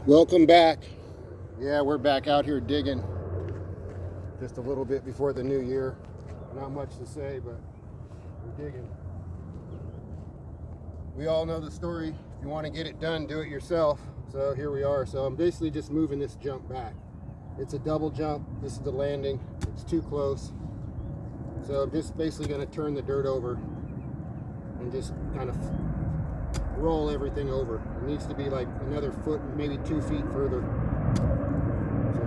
Welcome back. Yeah, we're back out here digging just a little bit before the new year. Not much to say, but we're digging. We all know the story. If you want to get it done, do it yourself. So here we are. So I'm basically just moving this jump back. It's a double jump. This is the landing. It's too close. So I'm just basically going to turn the dirt over and just kind of roll everything over. It needs to be like another foot, maybe 2 feet further. So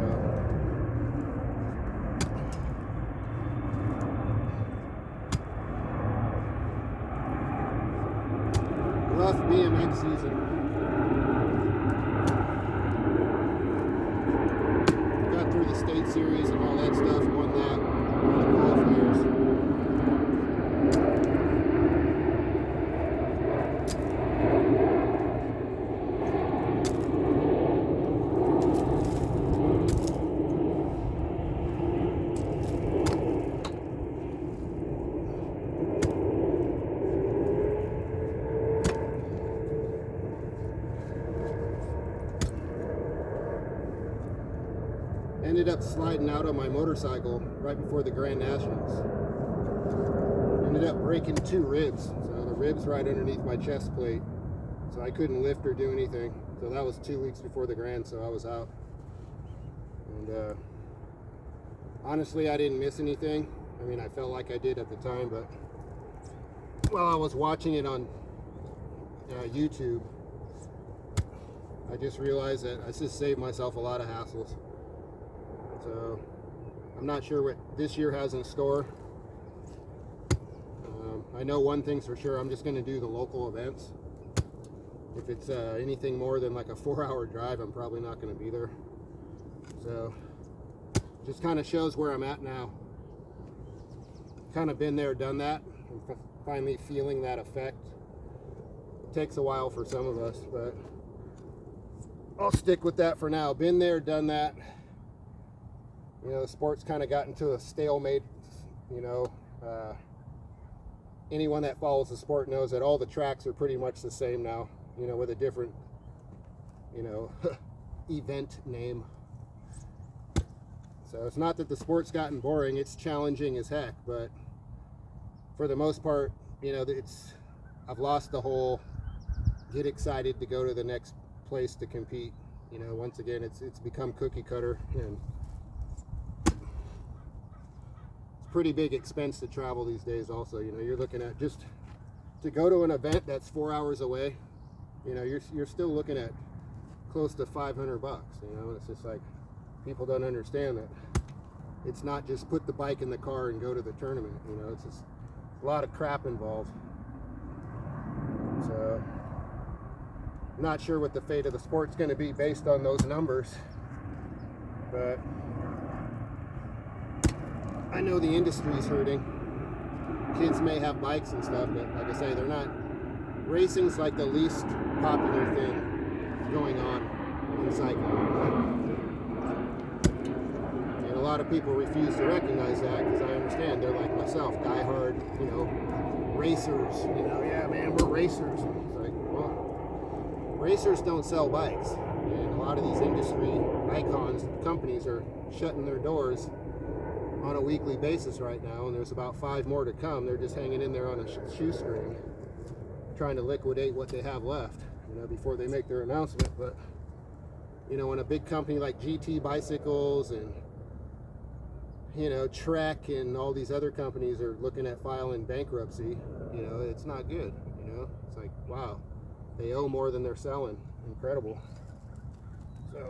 rough BMX season. Got through the state series and all that stuff, won that, all the qualifiers. Ended up sliding out on my motorcycle right before the Grand Nationals. Ended up breaking 2 ribs. So the ribs right underneath my chest plate. So I couldn't lift or do anything. So that was 2 weeks before the Grand, so I was out. And honestly, I didn't miss anything. I mean, I felt like I did at the time, but while I was watching it on YouTube, I just realized that I just saved myself a lot of hassles. So I'm not sure what this year has in store. I know one thing's for sure, I'm just going to do the local events. If it's anything more than like a 4-hour drive, I'm probably not going to be there. So just kind of shows where I'm at now. Kind of been there, done that. I'm finally feeling that effect. It takes a while for some of us, but I'll stick with that for now. Been there, done that. You know, the sport's kind of gotten to a stalemate. You know, anyone that follows the sport knows that all the tracks are pretty much the same now, you know, with a different, you know, event name. So it's not that the sport's gotten boring, it's challenging as heck, but for the most part, you know, I've lost the whole get excited to go to the next place to compete. You know, once again, it's become cookie cutter, and pretty big expense to travel these days also. You know, you're looking at, just to go to an event that's 4 hours away, you know, you're still looking at close to $500. You know, it's just like, people don't understand that it's not just put the bike in the car and go to the tournament. You know, it's just a lot of crap involved. So I'm not sure what the fate of the sport's going to be based on those numbers, but I know the industry's hurting. Kids may have bikes and stuff, but like I say, they're not. Racing's like the least popular thing going on in cycling. And a lot of people refuse to recognize that, because I understand. They're like myself, diehard, you know, racers. You know, yeah, man, we're racers. And it's like, well, racers don't sell bikes. And a lot of these industry icons, companies, are shutting their doors on a weekly basis right now, and there's about 5 more to come. They're just hanging in there on a shoestring, trying to liquidate what they have left, you know, before they make their announcement. But you know, when a big company like GT Bicycles and, you know, Trek and all these other companies are looking at filing bankruptcy, you know, it's not good. You know, it's like, wow, they owe more than they're selling. Incredible. So,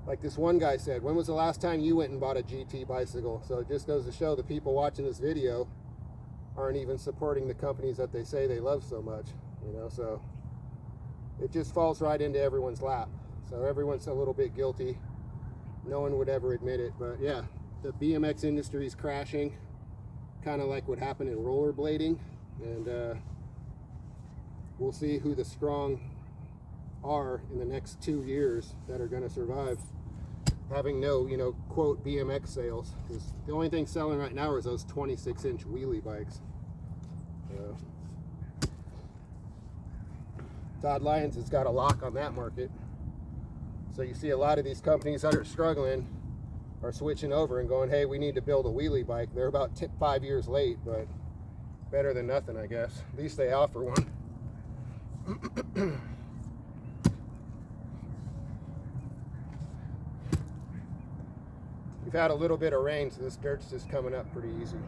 like this one guy said, when was the last time you went and bought a GT bicycle? So it just goes to show the people watching this video aren't even supporting the companies that they say they love so much, you know. So it just falls right into everyone's lap. So everyone's a little bit guilty. No one would ever admit it, but yeah, the BMX industry is crashing, kind of like what happened in rollerblading, and we'll see who the strong are in the next 2 years that are going to survive, having no, you know, quote, BMX sales, because the only thing selling right now is those 26-inch wheelie bikes. Todd Lyons has got a lock on that market. So you see a lot of these companies that are struggling are switching over and going, hey, we need to build a wheelie bike. They're about 5 years late, but better than nothing, I guess. At least they offer one. We've had a little bit of rain, so this dirt's just coming up pretty easy.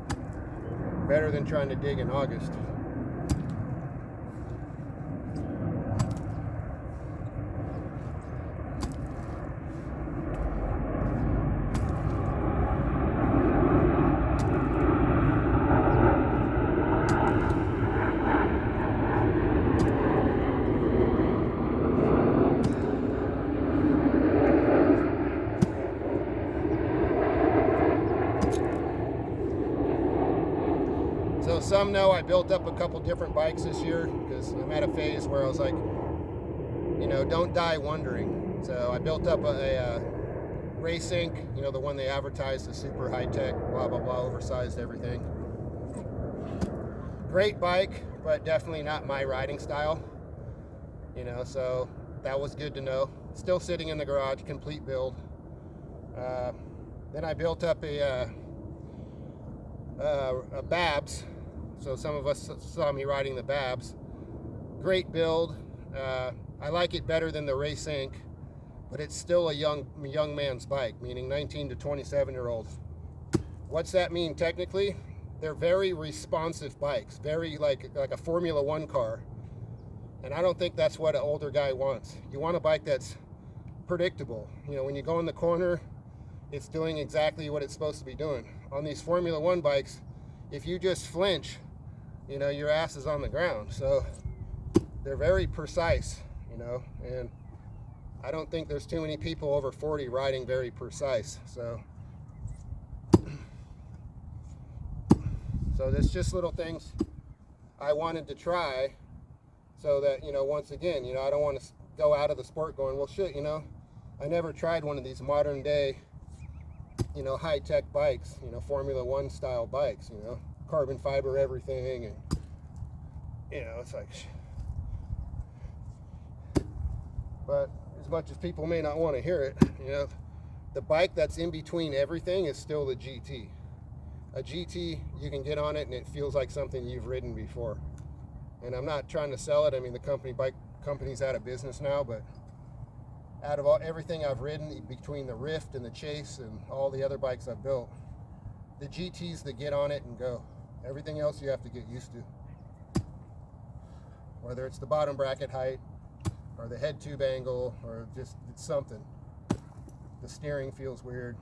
So better than trying to dig in August. So some know I built up a couple different bikes this year because I'm at a phase where I was like, you know, don't die wondering. So I built up a Race Inc., you know, the one they advertised, the super high-tech, blah, blah, blah, oversized everything. Great bike, but definitely not my riding style, you know, so that was good to know. Still sitting in the garage, complete build. Then I built up a Babs. So some of us saw me riding the Babs. Great build. I like it better than the Race Inc., but it's still a young man's bike, meaning 19 to 27-year-old. What's that mean technically? They're very responsive bikes, very like a Formula One car. And I don't think that's what an older guy wants. You want a bike that's predictable. You know, when you go in the corner, it's doing exactly what it's supposed to be doing. On these Formula One bikes, if you just flinch, you know, your ass is on the ground. So they're very precise, you know, and I don't think there's too many people over 40 riding very precise. So there's just little things I wanted to try so that, you know, once again, you know, I don't want to go out of the sport going, well, shit, you know, I never tried one of these modern day, you know, high-tech bikes, you know, Formula One style bikes, you know, carbon fiber everything, and, you know, it's like, but as much as people may not want to hear it, you know, the bike that's in between everything is still the GT. A GT, you can get on it and it feels like something you've ridden before. And I'm not trying to sell it. I mean, the bike company's out of business now, but out of everything I've ridden, between the Rift and the Chase and all the other bikes I've built, the GT's the get on it and go. Everything else you have to get used to. Whether it's the bottom bracket height, or the head tube angle, or just it's something. The steering feels weird.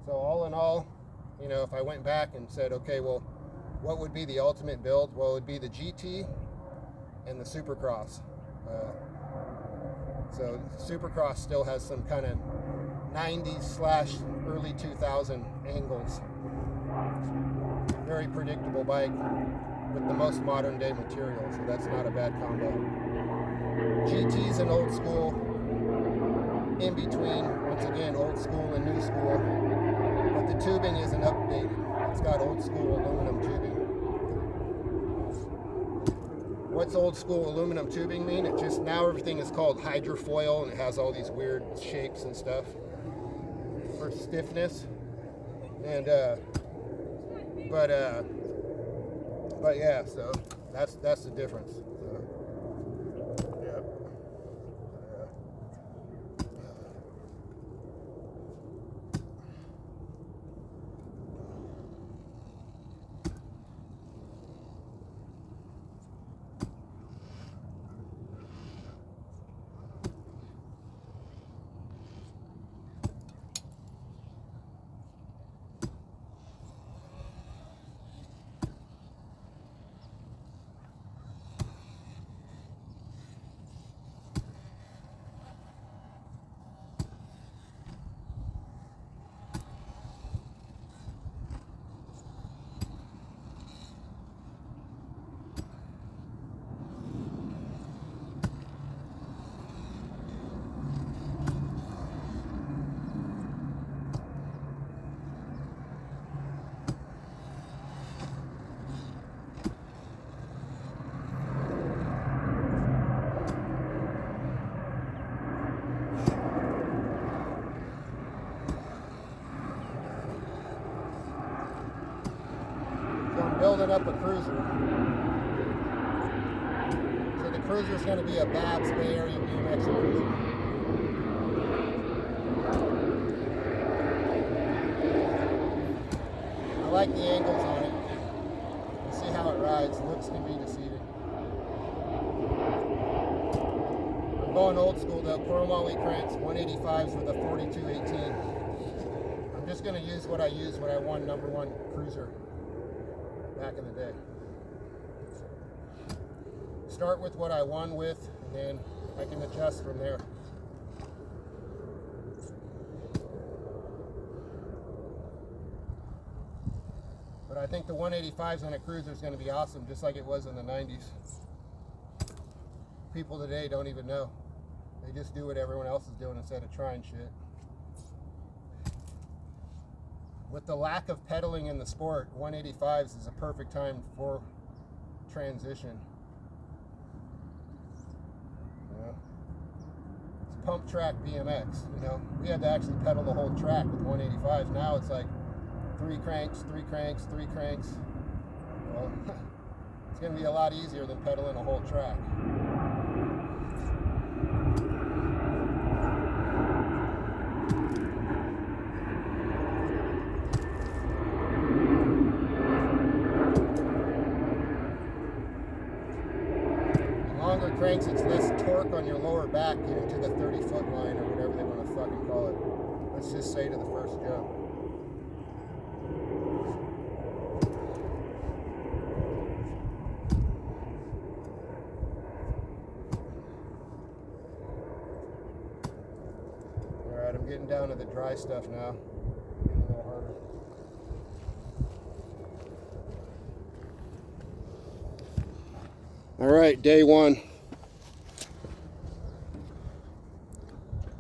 So all in all, you know, if I went back and said, okay, well, what would be the ultimate build? Well, it would be the GT and the Supercross. So Supercross still has some kind of 90s / early 2000 angles. Very predictable bike with the most modern day material, so that's not a bad combo. GT's an old school, in between, once again, old school and new school, but the tubing isn't updated. It's got old school aluminum tubing. What's old school aluminum tubing mean? It just, now everything is called hydrofoil, and it has all these weird shapes and stuff for stiffness. And but yeah, so that's the difference. So, yeah. building up a cruiser. So the cruiser is going to be a Babs Bay Area BMX cruiser. I like the angles on it. We'll see how it rides. Looks can be deceiving. I'm going old school though. Chromoly cranks, 185s with a 4218. I'm just going to use what I used when I won #1 cruiser back in the day. Start with what I won with, and then I can adjust from there. But I think the 185s on a cruiser is going to be awesome, just like it was in the 90s. People today don't even know. They just do what everyone else is doing instead of trying shit. With the lack of pedaling in the sport, 185s is a perfect time for transition. You know? It's pump track BMX. You know, we had to actually pedal the whole track with 185s. Now it's like 3 cranks, 3 cranks, 3 cranks. Well, it's going to be a lot easier than pedaling a whole track. Longer cranks, it's less torque on your lower back getting to the 30-foot line or whatever they want to fucking call it. Let's just say to the first jump. Alright, I'm getting down to the dry stuff now. Getting a little harder. Alright, day 1.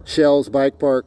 Shells Bike Park.